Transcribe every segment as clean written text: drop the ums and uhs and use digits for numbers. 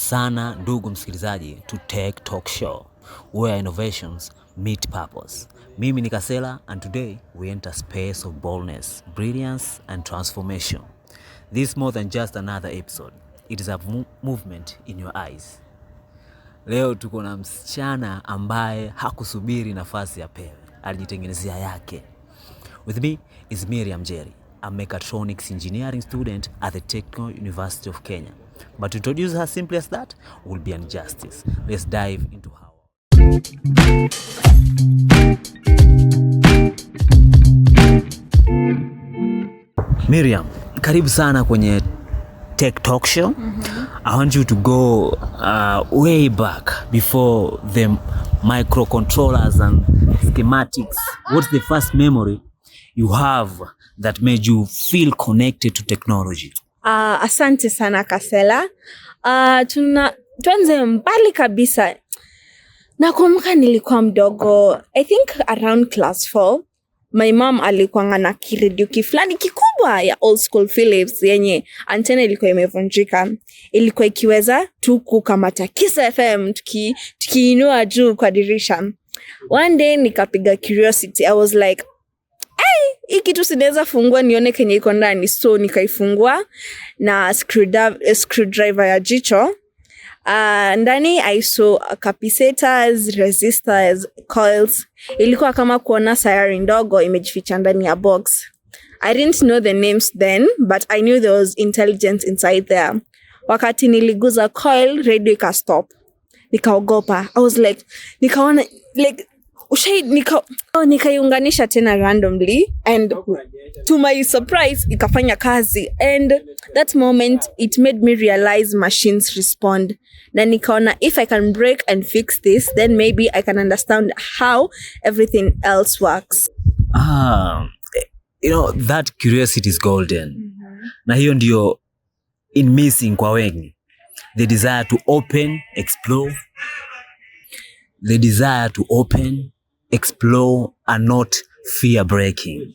sana ndugu msikilizaji to Tech Talk Show where innovations meet purpose. Mimi ni Kasela and today we enter space of boldness, brilliance and transformation. This is more than just another episode. It is a movement in your eyes. Leo tuko na msichana ambaye hakusubiri nafasi ya pewe. Alijitengenezea yake. With me is Miriam Jerry, a mechatronics engineering student at the Technical University of Kenya. But to introduce her simply as that will be injustice. Let's dive into her. Miriam, karibu sana kwenye Tech Talk Show. I want you to go way back before the microcontrollers and schematics. What's the first memory you have that made you feel connected to technology? Asante sana Kasela. Tuanze mbali kabisa. Nakumbuka nilikuwa mdogo, I think around class 4. My mom alikuwa na kiredio kiflani kikubwa ya old school Philips yenye antena ilikuwa imevunjika. Ilikuwa ikiweza tu kukamata Kiss FM tukiinua juu kwa dirisha. One day nikapiga curiosity. I was like, hii kitu sinaweza fungua nione kenye iko ndani. So nikaifungua na screwdriver ya jicho. Ndani I saw capacitors, resistors, coils. Ilikuwa kama kuona sayari ndogo imejificha ndani ya box. I didn't know the names then, but I knew there was intelligence inside there. Wakati niliguza coil, radio ikastop. Nikaogopa. I was like, nikaona like nikaiunganisha tena randomly and to my surprise ikafanya kazi, and that moment it made me realize machines respond. Na nikaona if I can break and fix this, then maybe I can understand how everything else works. That curiosity is golden. Na hiyo ndio in missing kwa wengi. The desire to open, explore. The desire to open, explore and not fear breaking.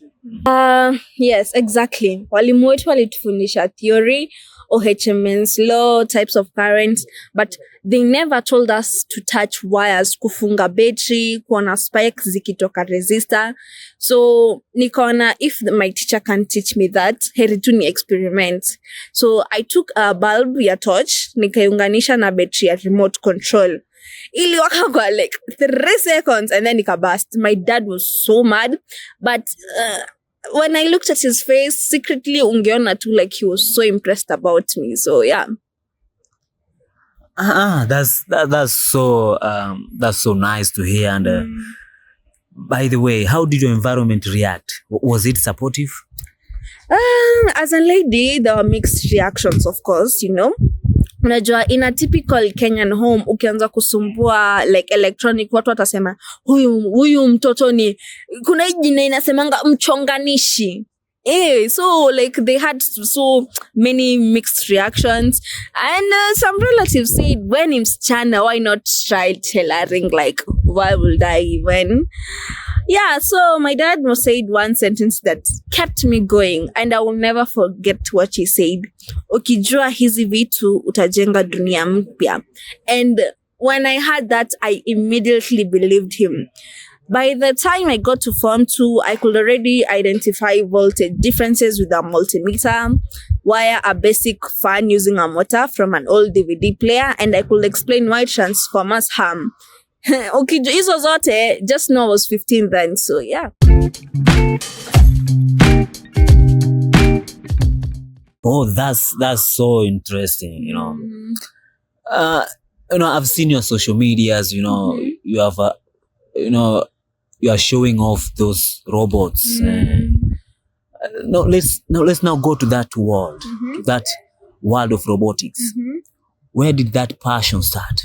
Yes, exactly. Walimu wetu walitufundisha theory, OHM's law, types of currents, but they never told us to touch wires, kufunga battery, kuona spikes zikitoka resistor. So nikaona if my teacher can teach me that, heri tu ni experiment. So I took a bulb ya torch, nikaiunganisha na battery ya remote control. Iliwaka kwa like 3 seconds and then ikabust. My dad was so mad, but when I looked at his face, secretly ungeona tu like he was so impressed about me. So yeah. That's so nice to hear. And by the way, how did your environment react? Was it supportive? As a lady, there were mixed reactions, of course, Unajua, in a typical Kenyan home, ukianza kusumbua like electronic, watu watasema huyu mtoto ni, kuna jina inasemanga mchonganishi. So like they had so many mixed reactions, and some relatives said, when in msichana, why not try tailoring? Like, why would I even? Yeah, so my dad said one sentence that kept me going, and I will never forget what he said. Ukijua hizi vitu utajenga dunia mpya. And when I heard that, I immediately believed him. By the time I got to Form 2, I could already identify voltage differences with a multimeter, wire a basic fan using a motor from an old DVD player, and I could explain why transformers hum. Okay, hizo zote, just know I was 15 then, so yeah. Oh, that's so interesting, I've seen your social medias, you have you are showing off those robots. Let's now go to that world, to that world of robotics. Where did that passion start?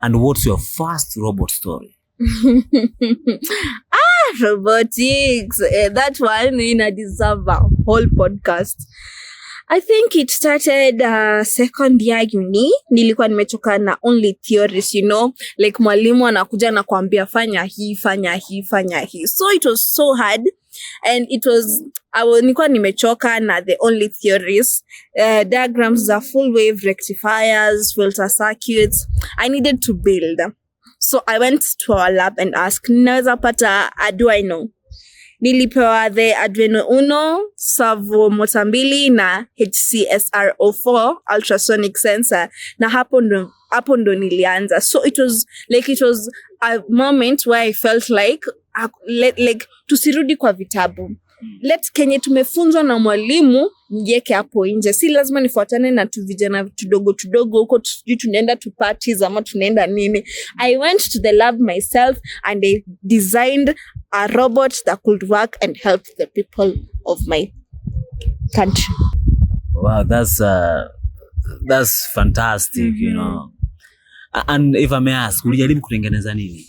And what's your first robot story? Robotics. That one deserve a whole podcast. I think it started second year uni. Nilikuwa nimetoka na only theories, like mwalimu anakuja na kuambia fanya hii. So it was so hard and it was nilikuwa nimechoka na the only theories, diagrams za full wave rectifiers, filter circuits I needed to build. So I went to our lab and asked, naweza pata Arduino? Nilipewa the Arduino Uno, servo motor 2 na HCSR04 ultrasonic sensor, na hapo ndo nilianza. So it was a moment where I felt like tusirudi kwa vitabu. Let kenye tumefunzwa na mwalimu niweke hapo nje. Si lazima nifuatane na tu vijana tudogo huko tunaenda to parties ama tunaenda nini. I went to the lab myself and I designed a robot that could work and help the people of my country. Wow, that's fantastic, you know. And if I may ask, ulijaribu kutengeneza nini?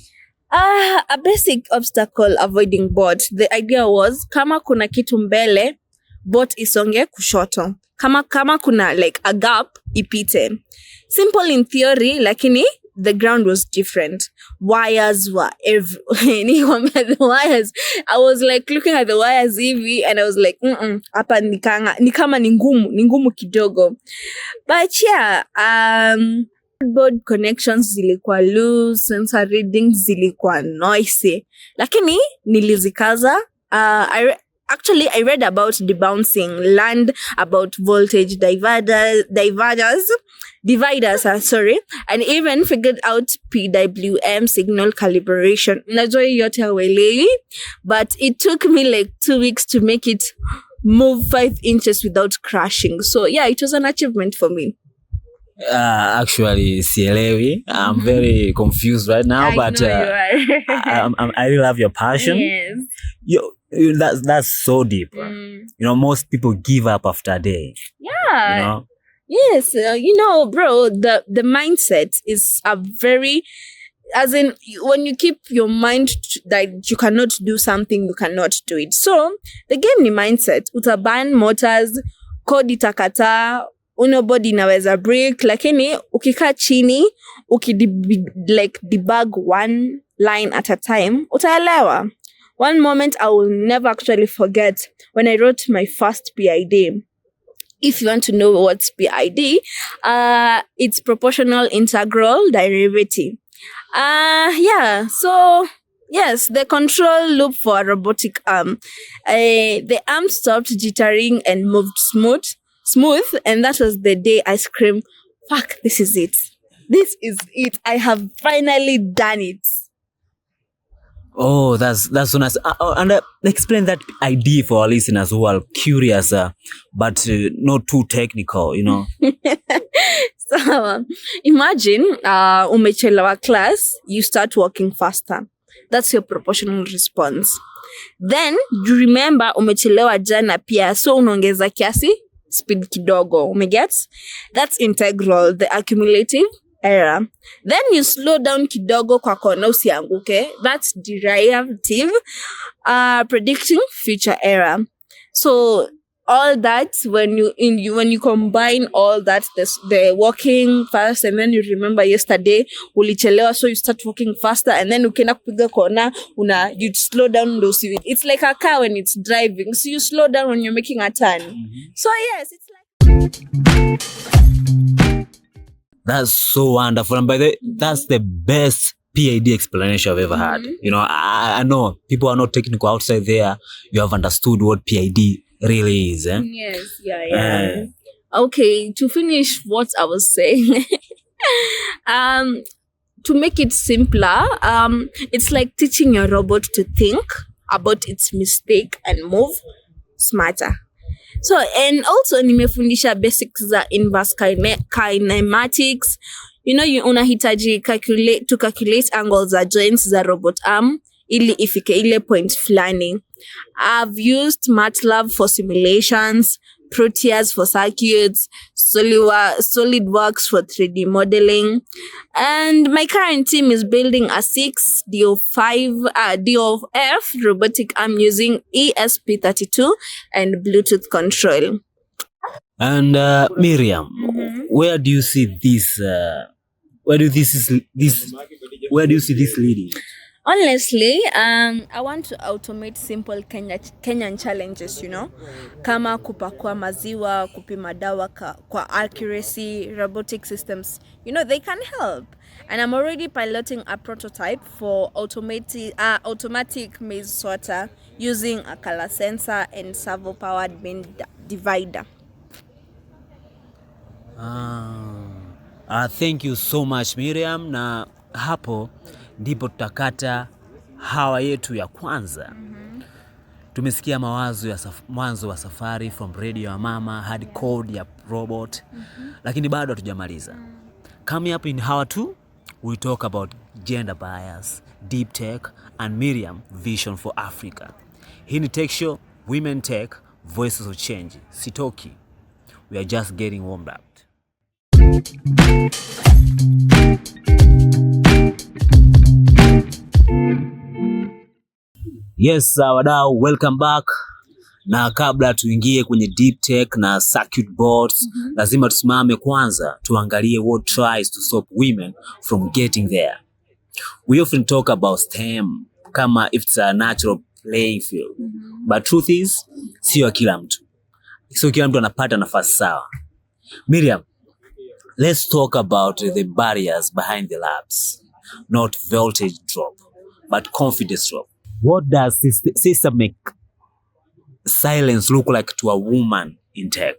A basic obstacle avoiding board. The idea was, kama kuna kitu mbele, boat isonge kushoto. Kama kuna like a gap, ipite. Simple in theory, lakini the ground was different. Wires were the wires. I was like looking at the wires hivi and I was like, hapa ni kama ni ngumu kidogo. But yeah, board connections zilikuwa loose, sensor readings zilikuwa noisy, lakini nilizikaza. I read about debouncing, learned about voltage dividers, and even figured out PWM, signal calibration. Najua yote hauelewi, but it took me like 2 weeks to make it move 5 inches without crashing. So yeah, it was an achievement for me. Actually, sielewi. I'm very confused right now, but I really love your passion. Yes. That's so deep. You know, most people give up after a day. Yeah. You know? Yes. You know, bro, the mindset is a very, as in, when you keep your mind that you cannot do something, you cannot do it. So the game ni mindset. Utaban motors, code itakata, unobody inaweza break, lakini ukikaa chini, debug one line at a time, utaelewa. One moment I will never actually forget, when I wrote my first PID. If you want to know what's PID, it's proportional integral derivative. Yeah, so yes, the control loop for a robotic arm. The arm stopped jittering and moved smooth, and that was the day I screamed, fuck, this is it. This is it. I have finally done it. Oh, that's so nice. And explain that idea for our listeners who are curious, but not too technical, you know. So, imagine umechelewa class, you start walking faster. That's your proportional response. Then, you remember umechelewa jana pia, so unaongeza kiasi, speed kidogo, umeget? That's integral, the accumulative error. Then you slow down kidogo kwa kona usianguke. That's derivative, predicting future error. So all that, when you combine all that, the walking fast, and then you remember yesterday ulichelewa, so you start walking faster, and then ukienda kupiga kona you slow down those. It's like a car when it's driving, so you slow down when you're making a turn. So yes, it's like. That's so wonderful. And by the way, that's the best PID explanation I've ever had. You know, I know people are not technical outside there. You have understood what PID really is. Eh? Yes, yeah. Okay, to finish what I was saying, to make it simpler, it's like teaching your robot to think about its mistake and move smarter. So, and also nimefundisha basics za inverse kinematics. You know, unahitaji to calculate angles za joints za robot arm ili ifike ile point fulani. I've used MATLAB for simulations, Proteus for circuits, SolidWorks for 3D modeling. And my current team is building a 6 DOF robotic arm using ESP32 and Bluetooth control. And Miriam, where do you see this? Where do you see this leading? Honestly, I want to automate simple Kenyan challenges, kama kupakua maziwa, kupima dawa kwa accuracy, robotic systems, they can help. And I'm already piloting a prototype for automatic maize sorter using a color sensor and servo-powered bin divider. Thank you so much Miriam, na hapo ndipo tutakata hawa yetu ya kwanza. Tumesikia mawazo ya mwanzo wa safari from radio ya mama hadi code ya robot, lakini bado hatujamaliza. Coming up in Hour 2, we talk about gender bias, deep tech, and Miriam vision for Africa. Hii ni Tech Show, Women Tech, Voices of Change. Sitoki. We are just getting warmed up. Yes, wadau, welcome back. Na kabla tuingie kwenye deep tech na circuit boards, lazima tusimame kwanza tuangalie what tries to stop women from getting there. We often talk about STEM kama if it's a natural playing field. But truth is, sio kila mtu anapata nafasi sawa. Miriam, let's talk about the barriers behind the labs. Not voltage drop, but confidence drop. What does systemic silence look like to a woman in tech?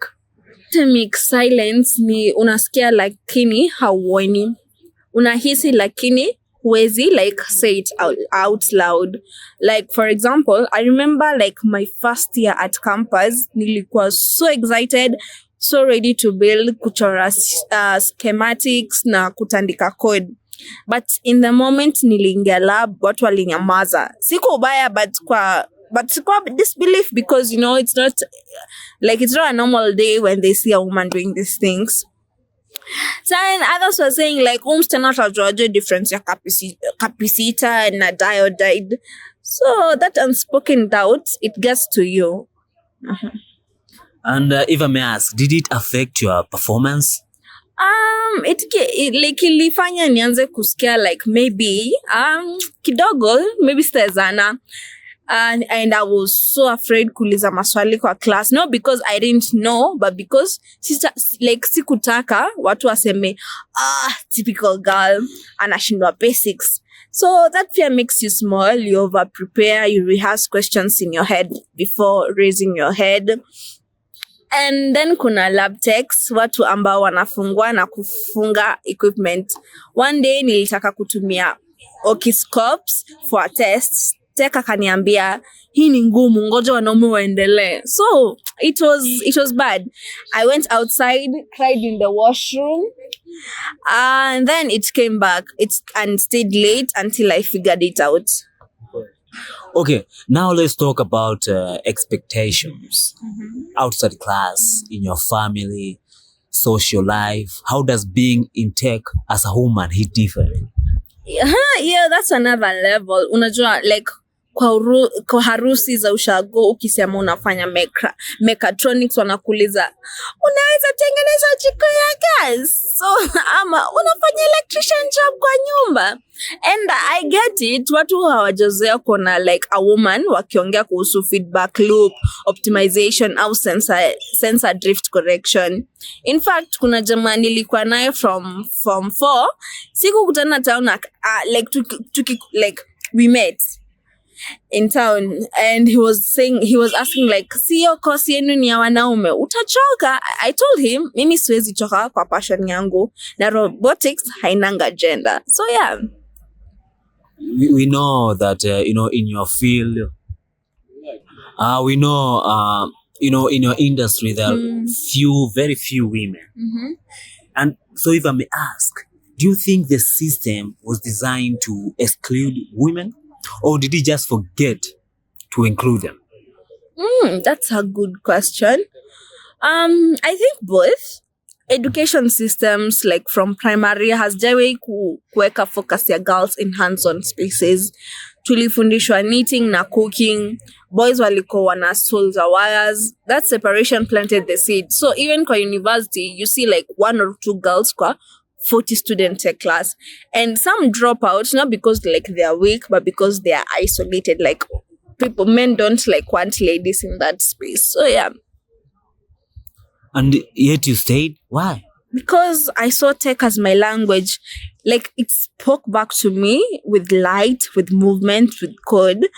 Systemic silence ni unasikia lakini hauoni. Unahisi lakini huwezi like say it out loud. Like for example, I remember like my first year at campus, nilikuwa so excited, so ready to build, kuchora schematics na kutandika code. But in the moment niliingia lab, watu walinyamaza. Siko ubaya but siko disbelief because it's not a normal day when they see a woman doing these things. So and others were saying like msichana atajuaje difference ya capacitor na diode. So that unspoken doubt, it gets to you. And if I may ask, did it affect your performance? It ilifanya nianze kusikia like maybe kidogo maybe sitawezana. And I was so afraid kuuliza maswali kwa class, not because I didn't know, but because sikutaka watu waseme typical girl anashindwa basics. So that fear makes you small, you over prepare, you rehearse questions in your head before raising your head. And then kuna lab techs, watu ambao wanafungua na kufunga equipment. One day nilitaka kutumia oscilloscopes for a test. Tech akaniambia hii ni ngumu, ngoja wanaume waendelee. So it was bad. I went outside, cried in the washroom, and then it came back. And stayed late until I figured it out. Okay, now let's talk about expectations outside class, in your family, social life. How does being in tech as a woman hit different? Yeah, that's another level. Unajua like kwa harusi za ushago ukisema unafanya mechatronics wanakuuliza unaweza tengeneza jiko ya gas, so ama unafanya electrician job kwa nyumba. And I get it, watu hawajazoea kuona like a woman wakiongea kuhusu feedback loop, optimization au sensor drift correction. In fact, kuna jamaa nilikuwa naye from 4, sikukutana town like we met in town, and he was asking like, siyo kosi yenu ni ya wanaume, utachoka. I told him mimi siwezi choka kwa passion yangu na robotics hainanga gender. So yeah, we know that in your field, we know in your industry there are very few women. And so if I may ask, do you think the system was designed to exclude women, or did he just forget to include them? That's a good question. I think both. Education systems like from primary has jawahi kuweka focus ya girls in hands-on spaces. Tulifundishwa knitting na cooking. Boys walikuwa wana tools or wires. That separation planted the seed. So even kwa university, you see like 1 or 2 girls kwa 40 student tech class, and some drop out not because like they are weak, but because they are isolated. Like men don't like want ladies in that space. So yeah. And yet you stayed. Why? Because I saw tech as my language. Like it spoke back to me with light, with movement, with code.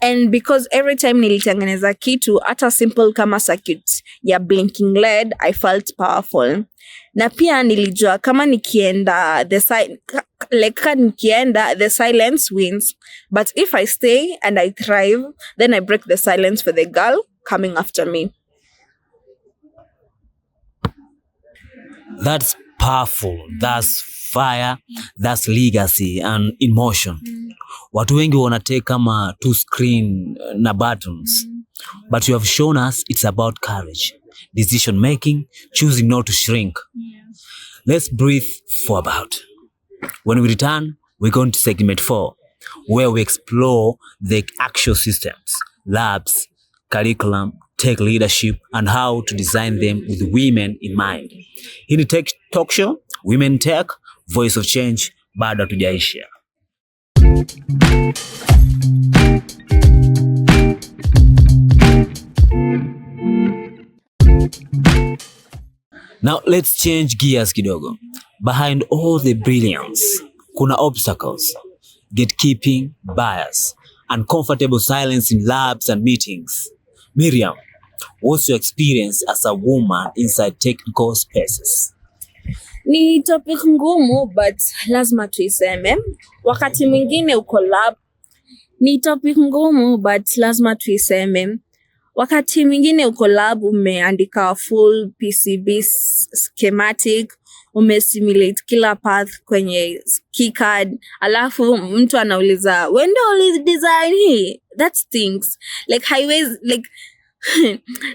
And because every time nilitengeneza kitu, hata simple kama circuit ya blinking LED, I felt powerful. Na pia nilijua kama nikienda the silence wins. But if I stay and I thrive, then I break the silence for the girl coming after me. That's powerful. That's fire. That's legacy and emotion. Watu wengi wanatake kama two screen na buttons. But you have shown us it's about courage, decision making, choosing not to shrink. Let's breathe for about. When we return, we're going to segment 4, where we explore the actual systems, labs, curriculum, tech leadership, and how to design them with women in mind. Hii ni Tech Talk Show, Women Tech, Voice of Change, bado hatujaisha. Now let's change gears kidogo. Behind all the brilliance, kuna obstacles, gatekeeping, bias, uncomfortable silence in labs and meetings. Miriam, what's your experience as a woman inside technical spaces? Ni topic ngumu, but lazima tuiseme. Wakati mwingine uko lab. Ni topic ngumu, but lazima tuiseme. Wakati mwingine uko lab, umeandika full PCB schematic, umesimulate kila path kwenye keycard, alafu mtu anauliza, when do you design hii? That stinks. Like highways, like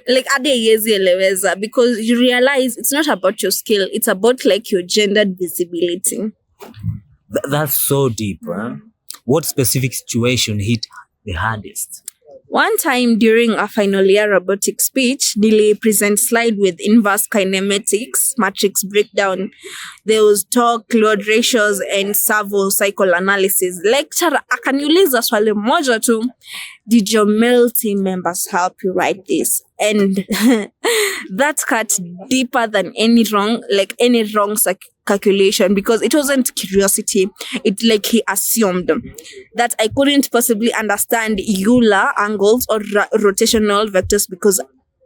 like ade yezi eleweza, because you realize it's not about your skill, it's about like your gendered visibility. That's so deep, huh? What specific situation hit the hardest? One time during a final year robotics speech, nili present slide with inverse kinematics, matrix breakdown. There was talk, load ratios, and servo cycle analysis. Lecturer akaniuliza swali moja tu, did your male team members help you write this? And that cut deeper than any wrong calculation, because it wasn't curiosity. It like he assumed that I couldn't possibly understand Euler angles or rotational vectors because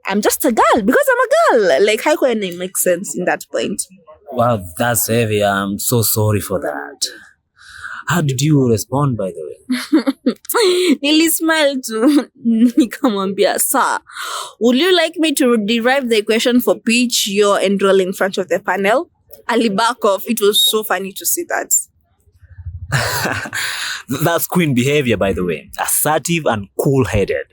I'm just a girl. Because I'm a girl. Like how can it make sense in that point? Wow, that's heavy. I'm so sorry for that. How did you respond, by the way? Nilismile tu, nikamwambia, sir, would you like me to derive the equation for pitch you're enroll in front of the panel? Ali back off. It was so funny to see that. That's queen behavior, by the way. Assertive and cool-headed.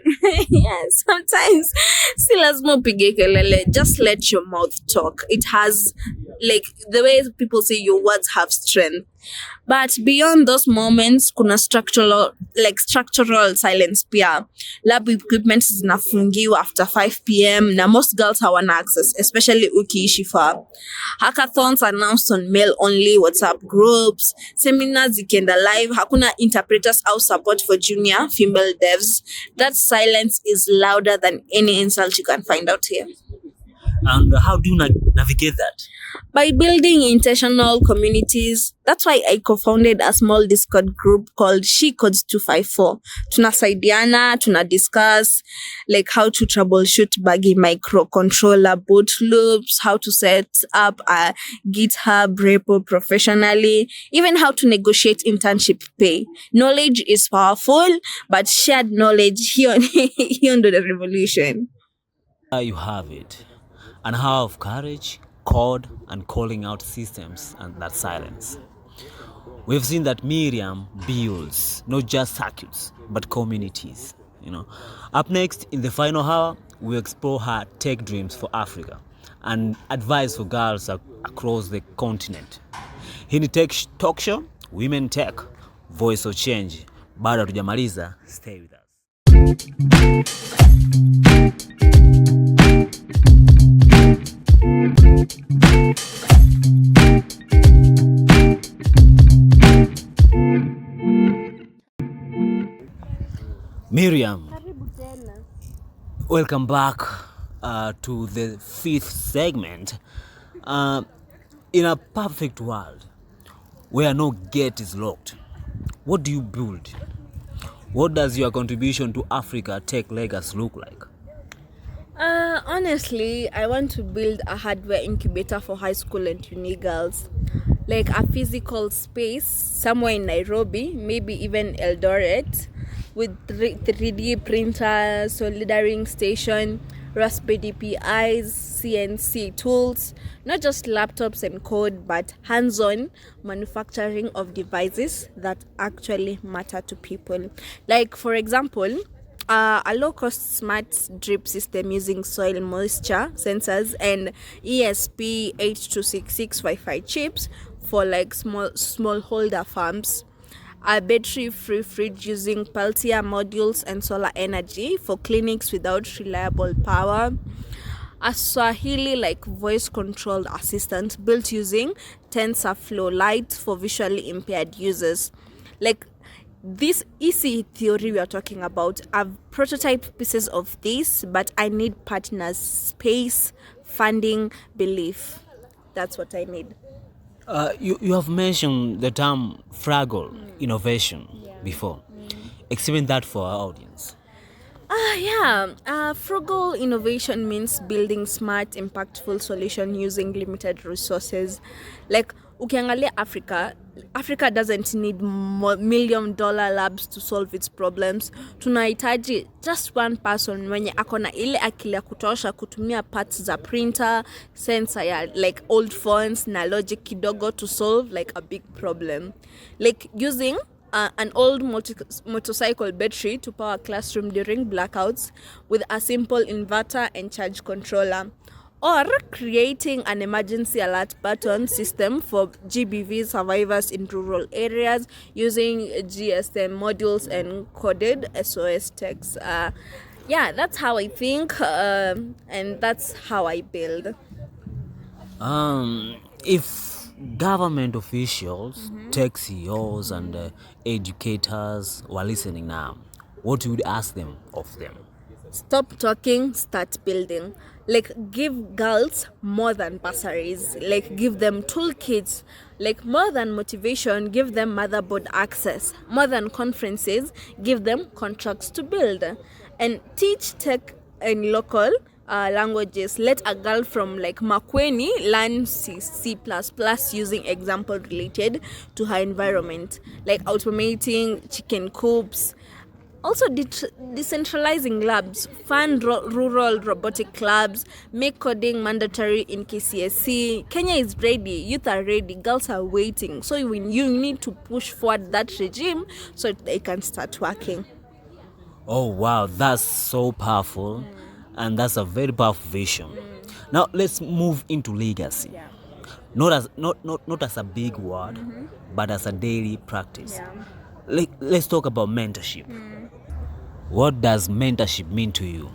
Yeah, sometimes si lazima upige kelele. Just let your mouth talk. It has, like, the way people say your words have strength. But beyond those moments, kuna structural silence pia. Lab equipment zinafungiwa after 5 p.m. na most girls hawana access, especially ukiishi far. Hackathons announced on male-only WhatsApp groups. Seminars zikienda live, hakuna interpreters au support for junior female devs. That silence is louder than any insult you can find out here. And how do you navigate that? By building intentional communities. That's why I co-founded a small Discord group called She Codes 254. Tunasaidiana, discuss like how to troubleshoot buggy microcontroller boot loops, how to set up a GitHub repo professionally, even how to negotiate internship pay. Knowledge is powerful, but shared knowledge here under the revolution. You have it. And how of courage, code, and calling out systems and that silence. We've seen that Miriam builds not just circuits, but communities. Up next, in the final hour, we'll explore her tech dreams for Africa and advice for girls across the continent. Hii ni Tech Talk Show, Women Tech, Voice of Change. Bado hatujamaliza, stay with us. Miriam, Karibu tena. welcome back to the fifth segment. In a perfect world where no gate is locked, what do you build? What does your contribution to Africa Tech Legacy look like? Honestly, I want to build a hardware incubator for high school and uni girls. Like a physical space somewhere in Nairobi, maybe even Eldoret, with 3D printer, soldering station, Raspberry Pis, CNC tools, not just laptops and code, but hands-on manufacturing of devices that actually matter to people. Like, for example, a low-cost smart drip system using soil moisture sensors and ESP8266 Wi-Fi chips for like smallholder farms. A battery-free fridge using Peltier modules and solar energy for clinics without reliable power. A Swahili like voice controlled assistant built using TensorFlow Lite for visually impaired users. Like this easy theory we are talking about, I've prototyped pieces of this, but I need partners, space, funding, belief. That's what I need. You have mentioned the term Fraggle innovation before. Explain that for our audience. Frugal innovation means building smart, impactful solution using limited resources. Like ukiangalia Africa doesn't need $1 million labs to solve its problems. Tunahitaji just one person mwenye akona ile akili ya kutosha kutumia parts za printer, sensor ya like old phones na logic kidogo to solve like a big problem. Like using an old motorcycle battery to power classroom during blackouts with a simple inverter and charge controller, or creating an emergency alert button system for GBV survivors in rural areas using GSM modules and coded SOS texts. That's how I think, and that's how I build. If government officials, tech CEOs, and educators were listening now, what would you ask them of them? Stop talking, start building. Like give girls more than bursaries. Like give them toolkits. Like more than motivation, give them motherboard access. More than conferences, give them contracts to build. And teach tech in local languages. Let a girl from like Makweni learn C++ using example related to her environment, like automating chicken coops. Also decentralizing labs, fund rural robotic clubs, make coding mandatory in KCSE. Kenya is ready, youth are ready, girls are waiting. So you need to push forward that regime so they can start working. Oh wow, that's so powerful, and that's a very powerful vision. Now let's move into legacy. Not as a big word, but as a daily practice. Let's talk about mentorship. What does mentorship mean to you?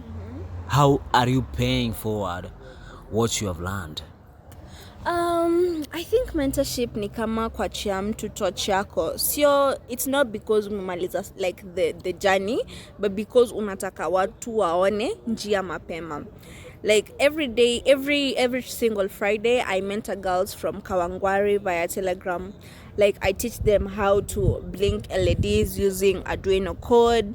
How are you paying forward what you have learned? I think mentorship ni kama kuachia mtu torch yako. Sio, it's not because umemaliza like the journey, but because unataka watu waone njia mapema. Like every day, every single Friday, I mentor girls from Kawangware via Telegram. Like I teach them how to blink LEDs using Arduino code,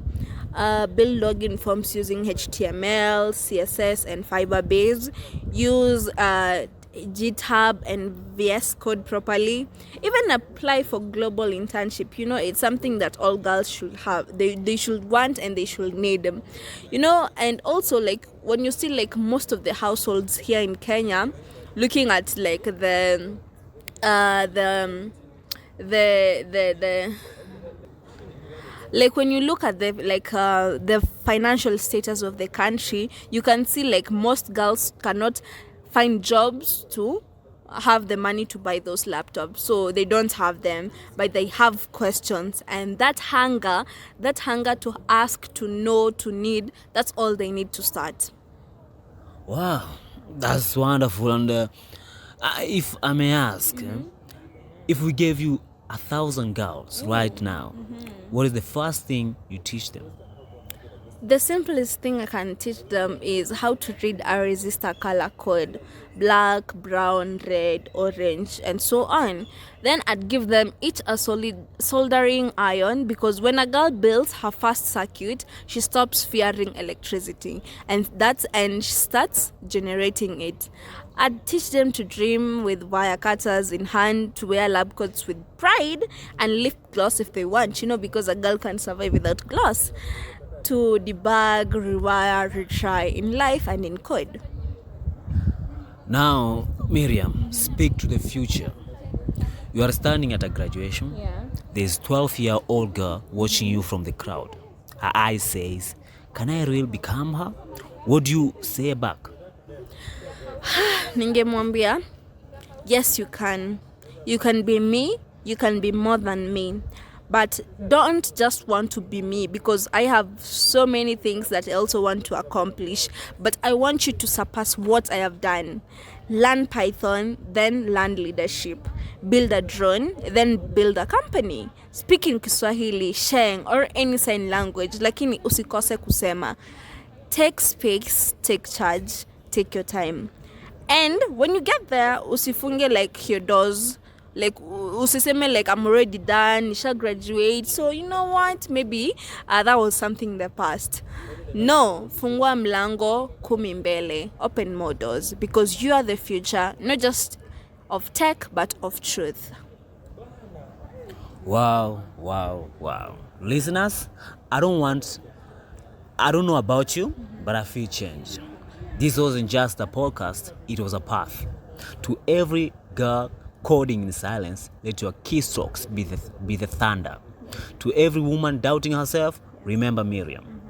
build login forms using HTML, CSS, and Firebase, use GitHub and VS Code properly, even apply for global internship. It's something that all girls should have. They should want and they should need them. And also like when you see like most of the households here in Kenya, looking at like the like when you look at the financial status of the country, you can see like most girls cannot find jobs to have the money to buy those laptops, so they don't have them, but they have questions, and that hunger to ask, to know, to need, that's all they need to start. Wow, that's wonderful. And if I may ask, if we gave you 1,000 girls right now, what is the first thing you teach them? The simplest thing I can teach them is how to read a resistor color code: black, brown, red, orange, and so on. Then I'd give them each a solid soldering iron, because when a girl builds her first circuit, she stops fearing electricity, and she starts generating it. I'd teach them to dream with wire cutters in hand, to wear lab coats with pride, and lift gloss if they want, because a girl can't survive without gloss, to debug, rewire, retry in life and in code. Now, Miriam, speak to the future. You are standing at a graduation. Yeah. There's 12-year-old girl watching you from the crowd. Her eyes says, "Can I really become her?" What do you say back? Ningemwambia, yes, you can. You can be me, you can be more than me. But don't just want to be me, because I have so many things that I also want to accomplish. But I want you to surpass what I have done. Learn Python, then learn leadership. Build a drone, then build a company. Speak in Kiswahili, Sheng, or any sign language, lakini usikose kusema. Take space, take charge, take your time. And when you get there, usifunge like your doors. Like usiseme like I'm already done, nisha graduate, so you know what, maybe that was something in the past. No, fungua mlango 10 mbele, open more doors, because you are the future, not just of tech but of truth. Wow, wow, wow. Listeners, I don't know about you, but I feel changed. This wasn't just a podcast, it was a path. To every girl coding in silence, let your keystrokes be the thunder. To every woman doubting herself, remember Miriam.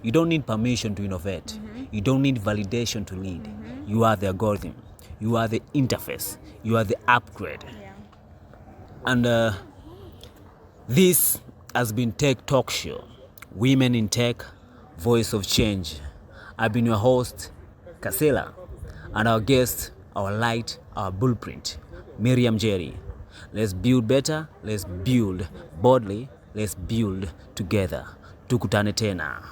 You don't need permission to innovate. You don't need validation to lead. You are the algorithm. You are the interface. You are the upgrade. And this has been Tech Talk Show. Women in Tech, Voice of Change. I've been your host, Kasela, and our guest, our light, our blueprint, Miriam Jerry. Let's build better, let's build boldly, let's build together. Tukutane tena.